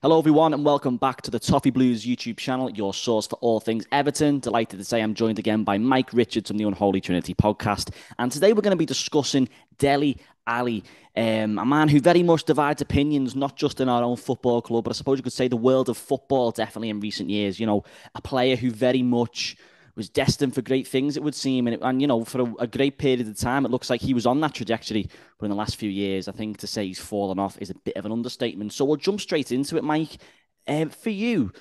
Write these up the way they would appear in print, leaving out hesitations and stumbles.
Hello, everyone, and welcome back to the Toffee Blues YouTube channel, your source for all things Everton. Delighted to say I'm joined again by Mike Richards from the Unholy Trinity podcast. And today we're going to be discussing Dele Alli, a man who very much divides opinions, not just in our own football club, but I suppose you could say the world of football definitely in recent years. You know, a player who very much was destined for great things, it would seem. And for a great period of time, it looks like he was on that trajectory. But in the last few years, I think to say he's fallen off is a bit of an understatement. So we'll jump straight into it, Mike. For you,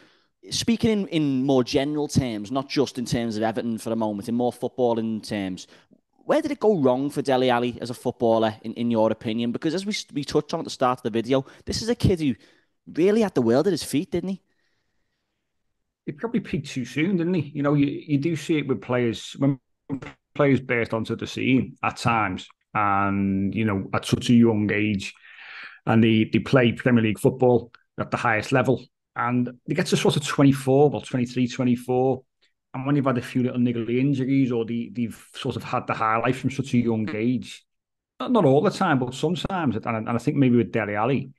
speaking in more general terms, not just in terms of Everton for a moment, in more footballing terms, where did it go wrong for Dele Alli as a footballer, in your opinion? Because as we touched on at the start of the video, this is a kid who really had the world at his feet, didn't he? He probably peaked too soon, didn't he? You do see it with players when players burst onto the scene at times, and at such a young age, and they play Premier League football at the highest level, and they get to sort of 24, well, 23, 24, and when you've had a few little niggly injuries or they've sort of had the highlight from such a young age, not all the time, but sometimes, and I think maybe with Dele Alli,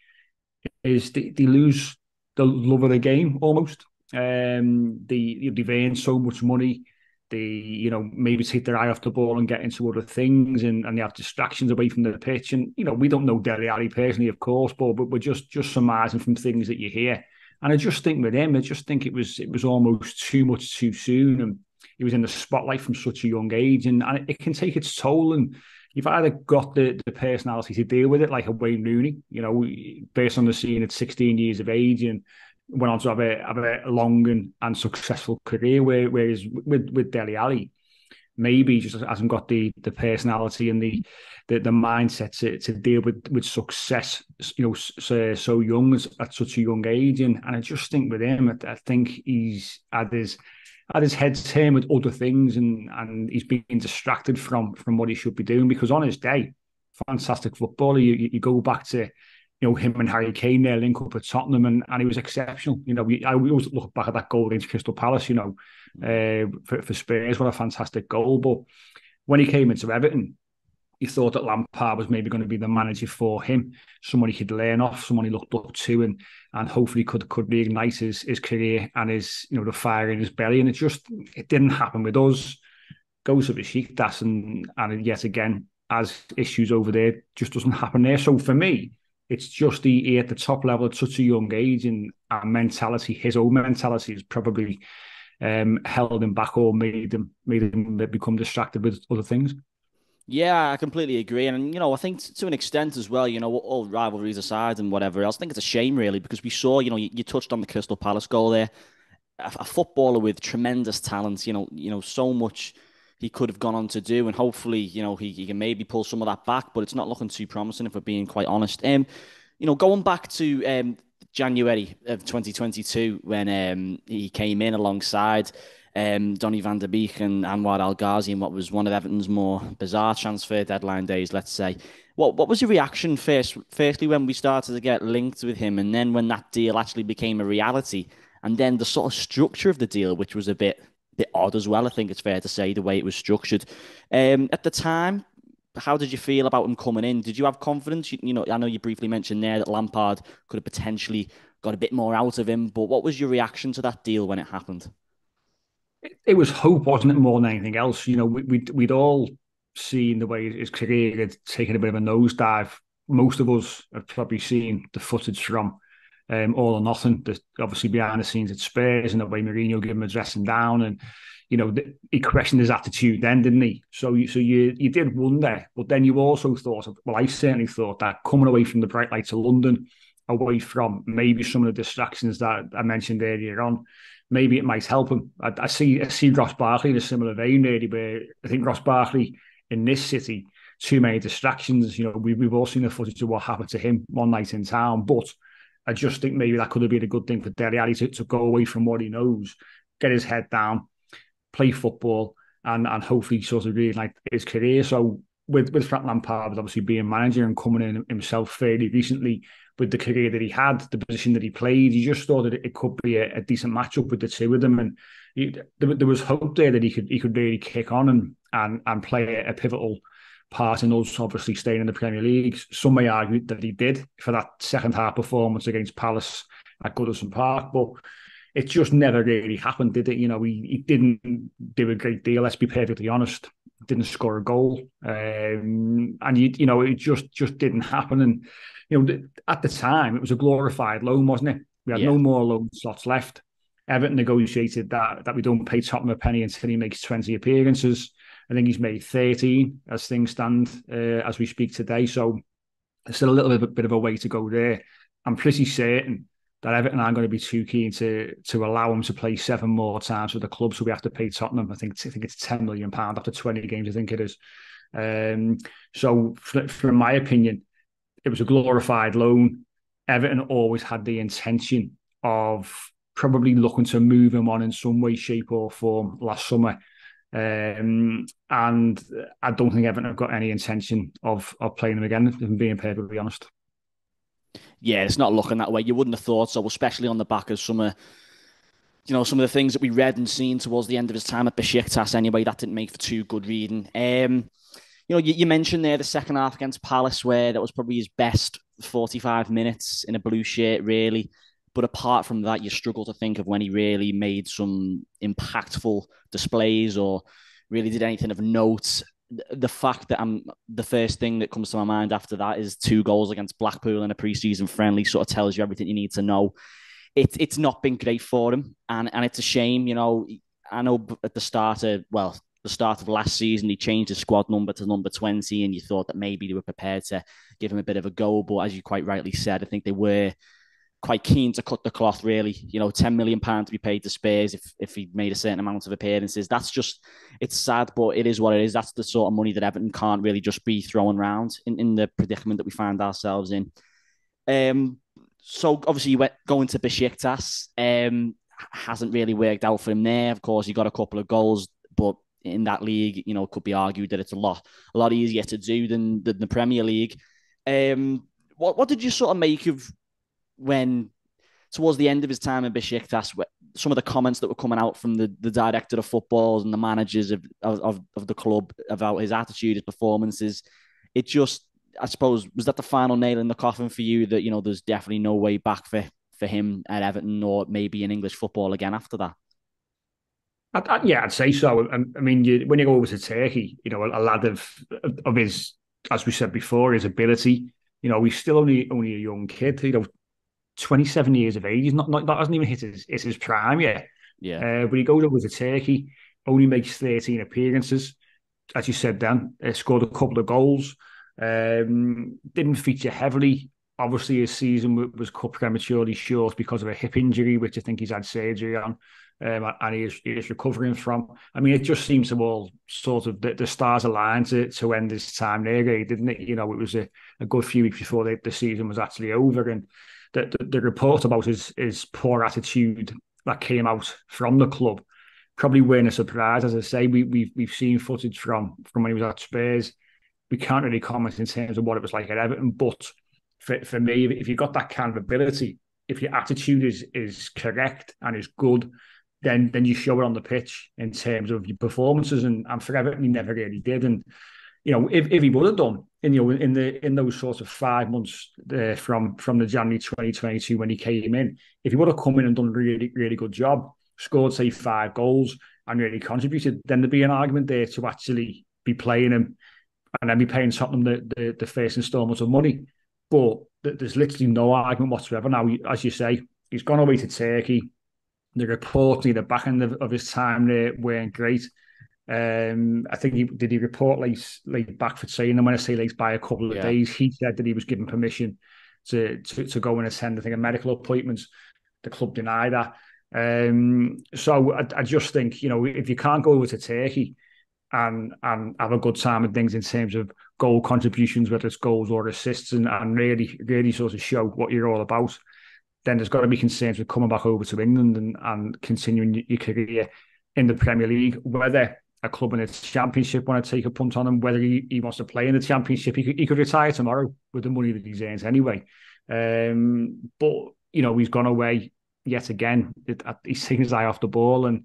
is they lose the love of the game almost. They've earned so much money. They, maybe take their eye off the ball and get into other things, and they have distractions away from the pitch. And we don't know Dele Alli personally, of course, but we're just surmising from things that you hear. And I just think with him, I just think it was almost too much too soon, and he was in the spotlight from such a young age, and it can take its toll. And you've either got the personality to deal with it, like a Wayne Rooney, based on the scene at 16 years of age, and went on to have a long and successful career. Whereas with Dele Alli, maybe he just hasn't got the personality and the mindset to deal with success. So young at such a young age, and I just think with him, I think he's had his head turned with other things, and he's being distracted from what he should be doing. Because on his day, fantastic footballer. You go back to him and Harry Kane there link up at Tottenham, and he was exceptional. I always look back at that goal against Crystal Palace. For Spurs, what a fantastic goal. But when he came into Everton, he thought that Lampard was maybe going to be the manager for him, someone he could learn off, someone he looked up to, and hopefully could reignite his career and his the fire in his belly. And it didn't happen with us. Goes to Besiktas, and yet again, as issues over there, just doesn't happen there. So for me, it's just he at the top level at such a young age, and mentality, his own mentality, is probably held him back or made him become distracted with other things. Yeah, I completely agree. And, I think to an extent as well, all rivalries aside and whatever else, I think it's a shame, really, because we saw, you touched on the Crystal Palace goal there, a footballer with tremendous talent, so much he could have gone on to do. And hopefully, he can maybe pull some of that back, but it's not looking too promising if we're being quite honest. Going back to January of 2022, when he came in alongside Donny van der Beek and Anwar Al Ghazi in what was one of Everton's more bizarre transfer deadline days, let's say. What was your reaction firstly when we started to get linked with him, and then when that deal actually became a reality, and then the sort of structure of the deal, which was a bit odd as well, I think it's fair to say, the way it was structured. At the time, how did you feel about him coming in? Did you have confidence? I know you briefly mentioned there that Lampard could have potentially got a bit more out of him, but what was your reaction to that deal when it happened? It was hope, wasn't it, more than anything else? We'd all seen the way his career had taken a bit of a nosedive. Most of us have probably seen the footage from All or Nothing, obviously behind the scenes at Spurs, and the way Mourinho gave him a dressing down, and he questioned his attitude then, didn't he? So you did wonder, but then you also thought, well, I certainly thought that coming away from the bright lights of London, away from maybe some of the distractions that I mentioned earlier on, maybe it might help him. I see Ross Barkley in a similar vein, really, where I think Ross Barkley in this city, too many distractions. We've all seen the footage of what happened to him one night in town, but I just think maybe that could have been a good thing for Dele Alli to go away from what he knows, get his head down, play football, and hopefully sort of reignite his career. So with Frank Lampard obviously being manager and coming in himself fairly recently, with the career that he had, the position that he played, you just thought that it could be a decent matchup with the two of them, and there was hope there that he could really kick on and play a pivotal part in us obviously staying in the Premier League. Some may argue that he did for that second half performance against Palace at Goodison Park, but it just never really happened, did it? He didn't do a great deal, let's be perfectly honest. Didn't score a goal. And it just didn't happen. And at the time, it was a glorified loan, wasn't it? We had Yeah. no more loan slots left. Everton negotiated that we don't pay Tottenham a penny until he makes 20 appearances. I think he's made 13 as things stand as we speak today. So there's still a little bit of a way to go there. I'm pretty certain that Everton aren't going to be too keen to allow him to play 7 more times for the club. So we have to pay Tottenham. I think it's £10 million after 20 games. I think it is. So from my opinion, it was a glorified loan. Everton always had the intention of probably looking to move him on in some way, shape, or form last summer. And I don't think Everton have got any intention of playing him again, if I'm being perfectly honest. Yeah, it's not looking that way. You wouldn't have thought so, especially on the back of some of the things that we read and seen towards the end of his time at Besiktas. Anyway, that didn't make for too good reading. You mentioned there the second half against Palace, where that was probably his best 45 minutes in a blue shirt, really. But apart from that, you struggle to think of when he really made some impactful displays or really did anything of note. The fact that the first thing that comes to my mind after that is 2 goals against Blackpool in a preseason friendly sort of tells you everything you need to know. It's not been great for him, and it's a shame. I know at the start of last season, he changed his squad number to number 20, and you thought that maybe they were prepared to give him a bit of a go. But as you quite rightly said, I think they were quite keen to cut the cloth, really. £10 million to be paid to Spurs if he made a certain amount of appearances. It's sad, but it is what it is. That's the sort of money that Everton can't really just be throwing around in the predicament that we find ourselves in. So obviously you went going to Besiktas. Hasn't really worked out for him there. Of course, he got a couple of goals, but in that league, it could be argued that it's a lot easier to do than the Premier League. What did you sort of make of when towards the end of his time in Besiktas, some of the comments that were coming out from the director of football and the managers of the club about his attitude, his performances? It just, I suppose, was that the final nail in the coffin for you that, there's definitely no way back for him at Everton or maybe in English football again after that? Yeah, I'd say so. I mean, when you go over to Turkey, a lad of his, as we said before, his ability. He's still only a young kid. 27 years of age. He's not that hasn't even hit his prime yet. Yeah. But he goes over to Turkey, only makes 13 appearances. As you said, Dan, scored a couple of goals. Didn't feature heavily. Obviously, his season was cut prematurely short because of a hip injury, which I think he's had surgery on, and he is recovering from. I mean, it just seems to all sort of the stars aligned to end his time there, didn't it? It was a good few weeks before the season was actually over, and the report about his poor attitude that came out from the club probably weren't a surprise. As I say, we've seen footage from when he was at Spurs. We can't really comment in terms of what it was like at Everton, but for me, if you've got that kind of ability, if your attitude is correct and is good, then you show it on the pitch in terms of your performances. And for Everton, he never really did. And if he would have done in those sorts of 5 months from the January 2022 when he came in, if he would have come in and done a really, really good job, scored say 5 goals and really contributed, then there'd be an argument there to actually be playing him and then be paying Tottenham the first instalment of money. But there's literally no argument whatsoever now. As you say, he's gone away to Turkey. The reports near the back end of his time there weren't great. I think he report late back for saying, and when I say late by a couple of days, he said that he was given permission to go and attend, I think, a medical appointment. The club denied that. So I just think, if you can't go over to Turkey and have a good time and things in terms of goal contributions, whether it's goals or assists, and really, really sort of show what you're all about, then there's got to be concerns with coming back over to England and continuing your career in the Premier League. Whether a club in the Championship want to take a punt on him, whether he wants to play in the Championship, he could retire tomorrow with the money that he's earned anyway. But he's gone away yet again. He's taken his eye off the ball and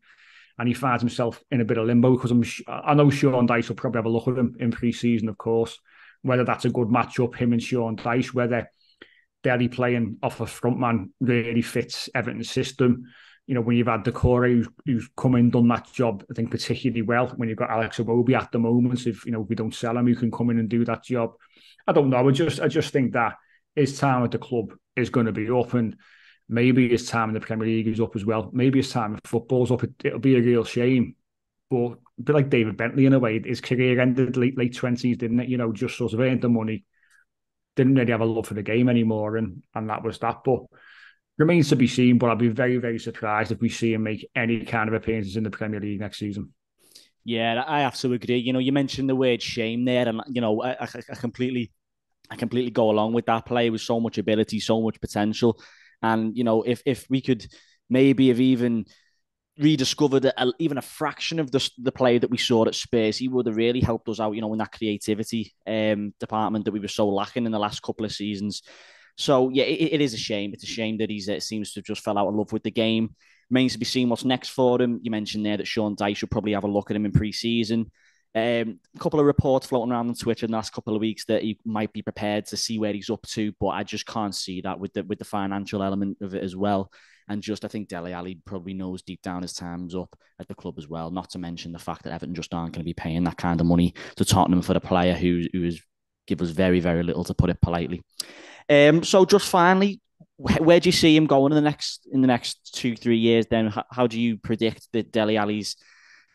he finds himself in a bit of limbo because I know Sean Dyche will probably have a look at him in pre-season, of course. Whether that's a good matchup, him and Sean Dyche, whether Dele playing off a front man really fits Everton's system. When you've had Decore who's come in, done that job, I think particularly well. When you've got Alex Iwobi at the moment, if we don't sell him, who can come in and do that job. I don't know. I just think that his time at the club is going to be up, and maybe his time in the Premier League is up as well. Maybe his time in football's up. It'll be a real shame. But a bit like David Bentley in a way, his career ended late 20s, didn't it? Just sort of earned the money, didn't really have a love for the game anymore, and that was that. But remains to be seen, but I'll be very, very surprised if we see him make any kind of appearances in the Premier League next season. Yeah, I have to agree. You mentioned the word shame there, and I completely go along with that player with so much ability, so much potential. And if we could maybe have even rediscovered even a fraction of the player that we saw at Spurs, he would have really helped us out, in that creativity department that we were so lacking in the last couple of seasons. So yeah, it is a shame. It's a shame that he seems to have just fell out of love with the game. Remains to be seen what's next for him. You mentioned there that Sean Dyche should probably have a look at him in pre-season. A couple of reports floating around on Twitter in the last couple of weeks that he might be prepared to see where he's up to, but I just can't see that with the financial element of it as well. And I think Dele Alli probably knows deep down his time's up at the club as well. Not to mention the fact that Everton just aren't going to be paying that kind of money to Tottenham for the player who is give us very, very little, to put it politely. So just finally, where do you see him going in the next 2-3 years? Then how do you predict that Dele Alli's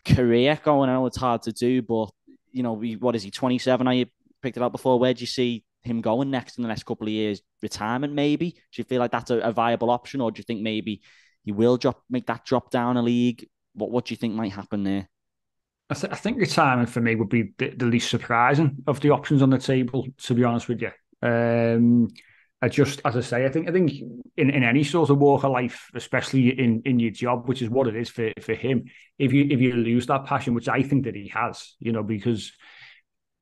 career going? I know it's hard to do, but what is he, 27? You picked it out before. Where do you see him going next in the next couple of years? Retirement, maybe? Do you feel like that's a viable option, or do you think maybe he will make that drop down a league? What do you think might happen there? I think retirement for me would be the least surprising of the options on the table, to be honest with you. As I say, I think in any sort of walk of life, especially in your job, which is what it is for him, if you lose that passion, which I think that he has, because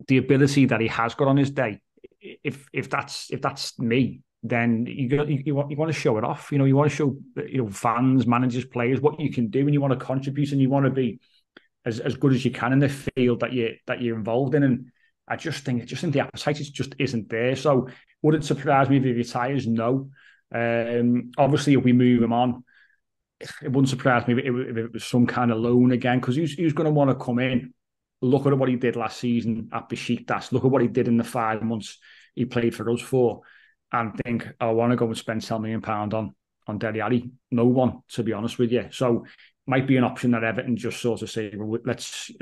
the ability that he has got on his day, if that's me, then you want to show it off. You want to show fans, managers, players what you can do, and you want to contribute, and you want to be as good as you can in the field that you're involved in. And I just think the appetite just isn't there. So would it surprise me if he retires? No. Obviously, if we move him on, it wouldn't surprise me if it was some kind of loan again, because who's going to want to come in, look at what he did last season at Besiktas, look at what he did in the 5 months he played for us for, and think, I want to go and spend £10 million on Dele Alli? No one, to be honest with you. So might be an option that Everton just sort of say, well, I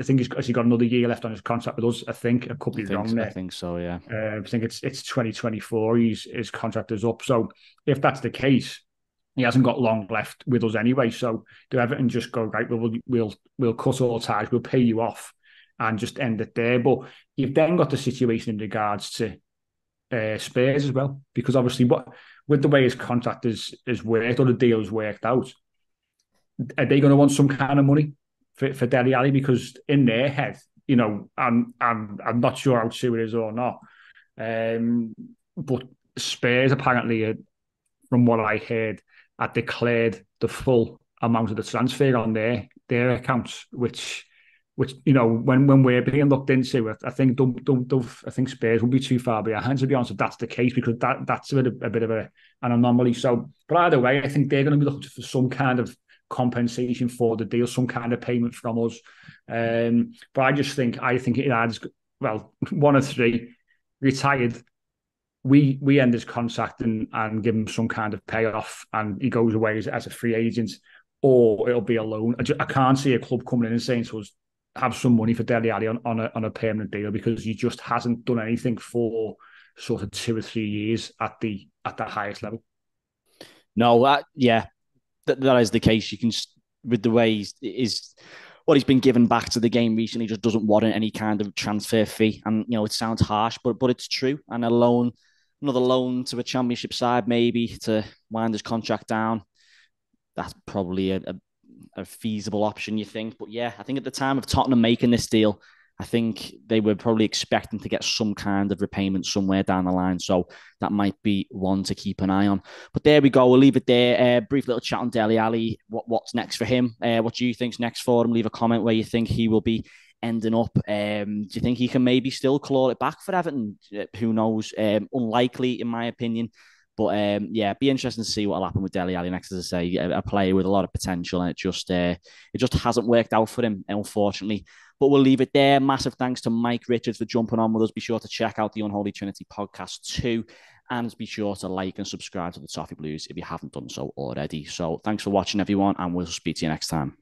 think has he got another year left on his contract with us? I think I could be wrong there. I think so, yeah. I think it's 2024. His contract is up. So if that's the case, he hasn't got long left with us anyway. So do Everton just go, right, we'll cut all ties, we'll pay you off, and just end it there? But you've then got the situation in regards to Spurs as well, because obviously with the way his contract is worked, or the deal is worked out, are they going to want some kind of money for Dele Alli? Because in their head, I'm not sure how true it is or not. But Spurs apparently, from what I heard, had declared the full amount of the transfer on their accounts, which when we're being looked into, I think I think Spurs will be too far behind, to be honest, if that's the case, because that's a bit of an anomaly. So, but either way, I think they're going to be looking for some kind of compensation for the deal, some kind of payment from us. But I think it adds, well, one of three: retired, we end his contract and give him some kind of payoff, and he goes away as a free agent, or it'll be a loan. I can't see a club coming in and saying to us, have some money for Dele Alli on a permanent deal, because he just hasn't done anything for sort of 2 or 3 years at the highest level. No, yeah, that is the case. You can, with the way what he's been given back to the game recently, just doesn't warrant any kind of transfer fee. And it sounds harsh, but it's true. And another loan to a championship side, maybe to wind his contract down, that's probably a feasible option, you think. But yeah, I think at the time of Tottenham making this deal, I think they were probably expecting to get some kind of repayment somewhere down the line. So that might be one to keep an eye on. But there we go. We'll leave it there. Brief little chat on Dele Alli. What's next for him? What do you think's next for him? Leave a comment where you think he will be ending up. Do you think he can maybe still claw it back for Everton? Who knows? Unlikely, in my opinion. But yeah, be interesting to see what will happen with Dele Alli next. As I say, a player with a lot of potential, and it just hasn't worked out for him, unfortunately. But we'll leave it there. Massive thanks to Mike Richards for jumping on with us. Be sure to check out the Unholy Trinity podcast too. And be sure to like and subscribe to the Toffee Blues if you haven't done so already. So thanks for watching, everyone, and we'll speak to you next time.